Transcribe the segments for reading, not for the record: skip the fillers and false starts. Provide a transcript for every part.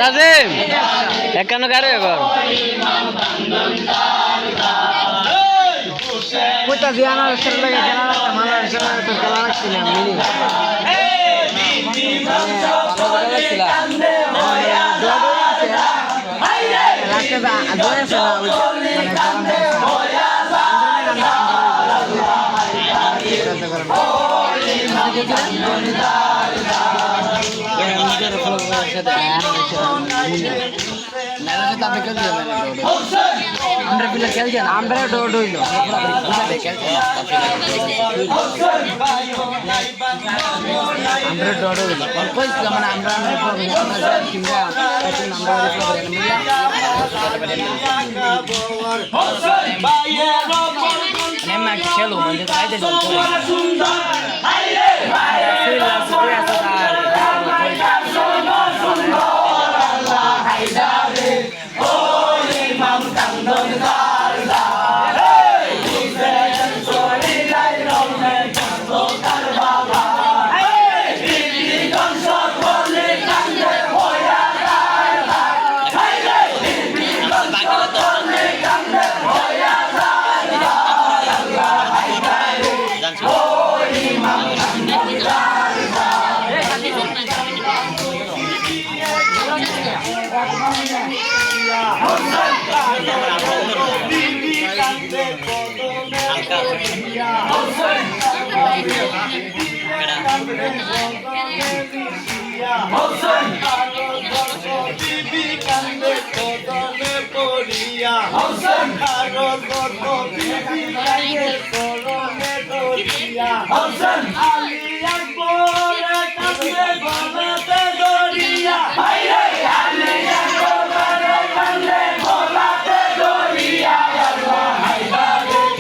তাজিম একান্ন কারো এবার কোথা দিয়ে আনার লাগে খেলা রাখতাম আমার খেলা রাখছিলাম মিলি আমরা পিলা খেলছি না আমরা ডোড হইল আমরা ডোড হইল কইছিলাম মানে আমরা কিংবা আমরা খেলো মানে তাইতে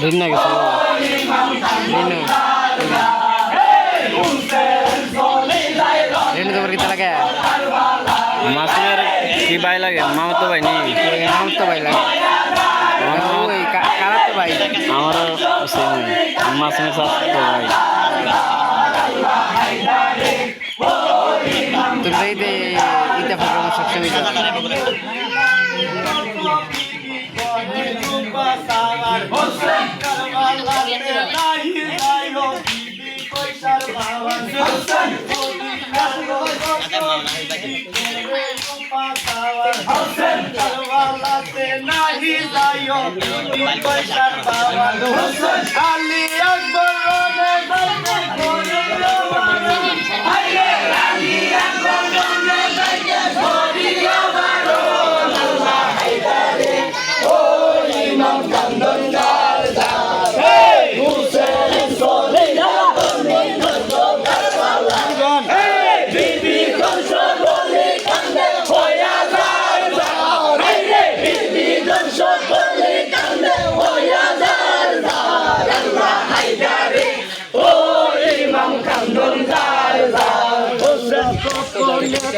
রিন্না গেছে রিন্না তোমার কিতা লাগে মাসুমের কি ভাই লাগে মামা তো ভাই নেই আমার তো ভাই লাগে ওই কারা তো ভাই আমারও সেম মাসুমের সাথে তো ভাই তোমরা ইটা প্রোগ্রাম সবসময়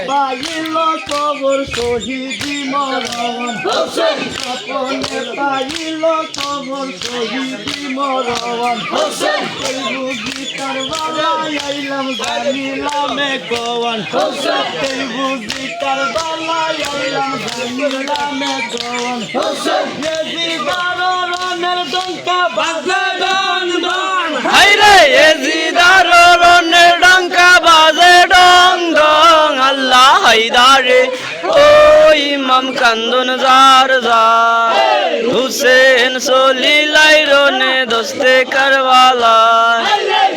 পাইল কবর শহীদি মরণ আপনে পাইল কবর শহীদি মরণ এই বুঝি কারবালা আইলাম জানিলামে গোয়ান এই বুঝি কারবালা আইলাম জানিলামে গোয়ান এজিদার রনের ডঙ্কা বাজে ডং ডং হাইরে এজিদার রনের ডঙ্কা বাজে ডং ডং আল্লাহ হায়দারে ও ইমাম কান্দন জার জার হুসেন সলিলাই রনে দস্তে কারবালা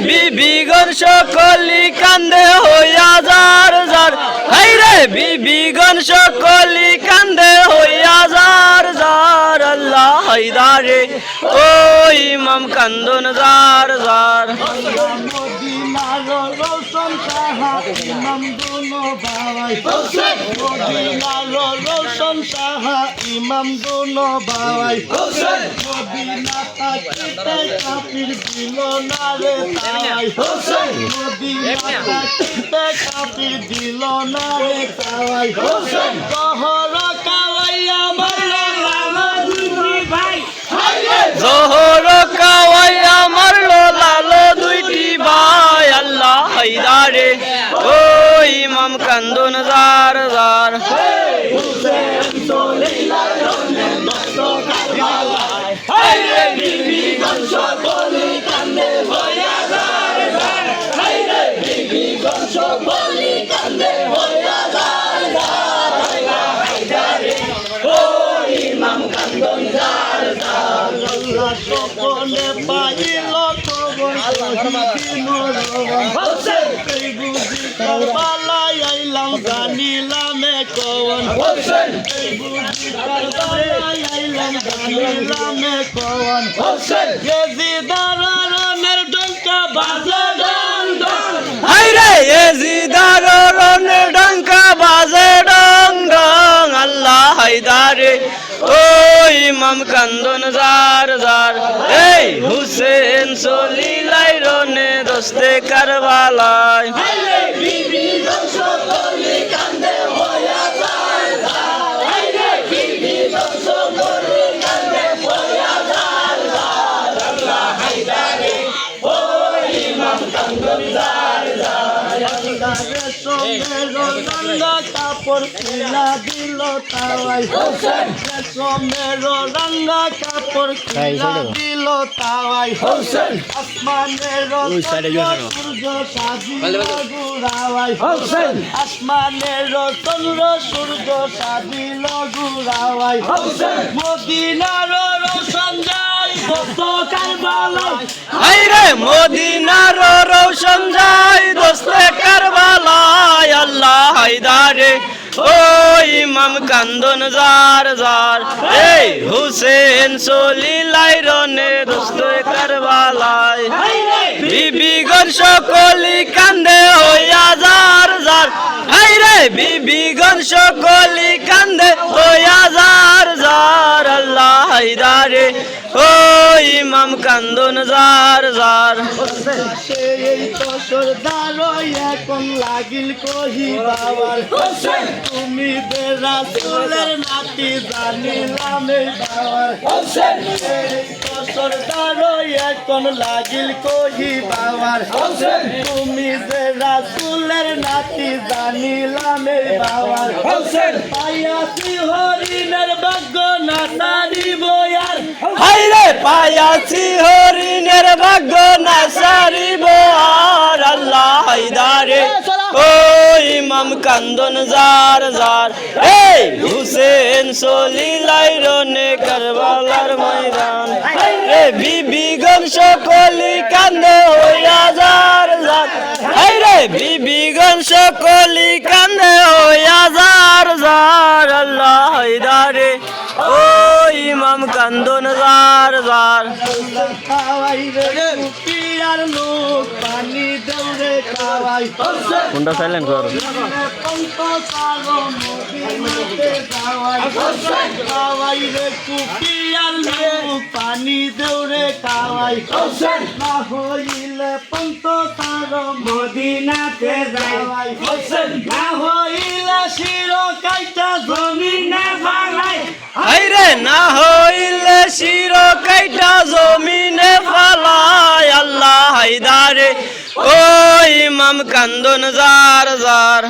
বিবিগণ সকলি কান্দে হইয়া জার জার হাইরে বিবিগণ সকলি কান্দে হইয়া জার জার আল্লাহ হায়দারে ও ইমাম কান্দন জার জার রোশন সাহা ইমাম দুনো বাবাই রোশন সাহা ইমাম দুনো বাবাই মদিনা থাকিতে কাফির দিল না রে তাই মদিনা থাকিতে কাফির দিল না রে তাই জহর কাওয়াইয়া মারলো লালা দুই ভাই জহর কাওয়াইয়া মারলো লালো দুইটি ভাই আল্লাহ হায়দারে ও ইমাম কান্দন জার জার হুসেন সলিলাই রনে দস্ত কারবালায় হায়রে বিবিগণ সকলে কান্দে হইয়া যায় যায় হায়রে বিবিগণ সকলে কান্দে হইয়া যায় যায় হায়রা হায়দারে ও ইমাম কান্দন যার যার আল্লাহ সকলে পাইল খবর হোসেন এই বুঝি কারবালায় আইলাম জানিলাম কোন হোসেন এই বুঝি কারবালায় আইলাম জানিলাম কোন হোসেন গেজিদার রনের ডঙ্কা বাজে ডং ডং হায়রে এজিদারনের ডঙ্কা বাজে ডং ডং আল্লাহ হায়দারে ও ইমাম কান্দন জার জার এই হুসেন সলিলাই রনে দস্তে কারবালায় হায়রে বিবিগণ সকলে কান্দে হইয়া যায় যায় হায়রে বিবিগণ সকলে কান্দে হইয়া যায় যায় আল্লাহ হায়দারে ও ইমাম কান্দন যার যায় আল্লাহরে সোমের রঙ্গা কাপড় কিনা দিল তাওয়াই হোসেন সোমের রঙ্গা কাপড় কিনা দিল তাওয়াই হোসেন আসমানের সূর্য সাজিল গুড়াওয়াই হোসেন আসমানের চন্দ্র সূর্য সাজিল গুড়াওয়াই হোসেন মদিনার রোশন যায় কত কারবালায় হায়রে মদিনার রৌশন যায় দস্তে কারবালায় আল্লাহ হায়দারে ও ইমাম কান্দন জার জার এই হুসেন সলিলাই রনে দস্তে কারবালায় বিবিগণ সকলি কান্দে হইয়া জার জার হায়রে বিবিগণ সকলি কান্দে হইয়া জার জার আল্লাহ হায়দারে ও ইমাম কান্দন জার জার সেই তো সরদার এখন লাগিল কহি বাবার হোসেন তুমি বে রাসূলের নাতি জানিলাম এই বাবার হোসেন সেই তো সরদার এখন লাগিল কহি বাবার হোসেন তুমি বে রাসূলের নাতি জানিলাম এই বাবার হোসেন পাইয়াছি হরিণের ভাগ্য না সারিব আর হায়রে পায়াছি হরিণের ভাগ্য না সারিব আর আল্লাহ হায়দারে ও ইমাম কান্দন জার জার এই হুসেন সলিলাই রনে কারবালার ময়দান রে বিবিগণ সকলি কান্দে হইয়া জার জার হায়রে বিবিগণ সকলি কান্দে হইয়া জার জার আল্লাহ হায়দারে ও ইমাম কান্দন জার জার খাওয়াই রে কুপিয়ার লোক পানি দৌড়ে খাওয়াই কোনটা সাইলেন্ট কর পন্ত সাগো মদিনাতে যাওয়াই খাওয়াই রে কুপিয়ার লোক পানি দৌড়ে খাওয়াই না হইলে পন্ত সাগো মদিনাতে যাওয়াই না হইলে শির কাইটা জমিনে ভাঙাই হায়রে না হইলে শির কাইটা জমিনে ফালায় আল্লাহ হায়দারে ও ইমাম কান্দন জার জার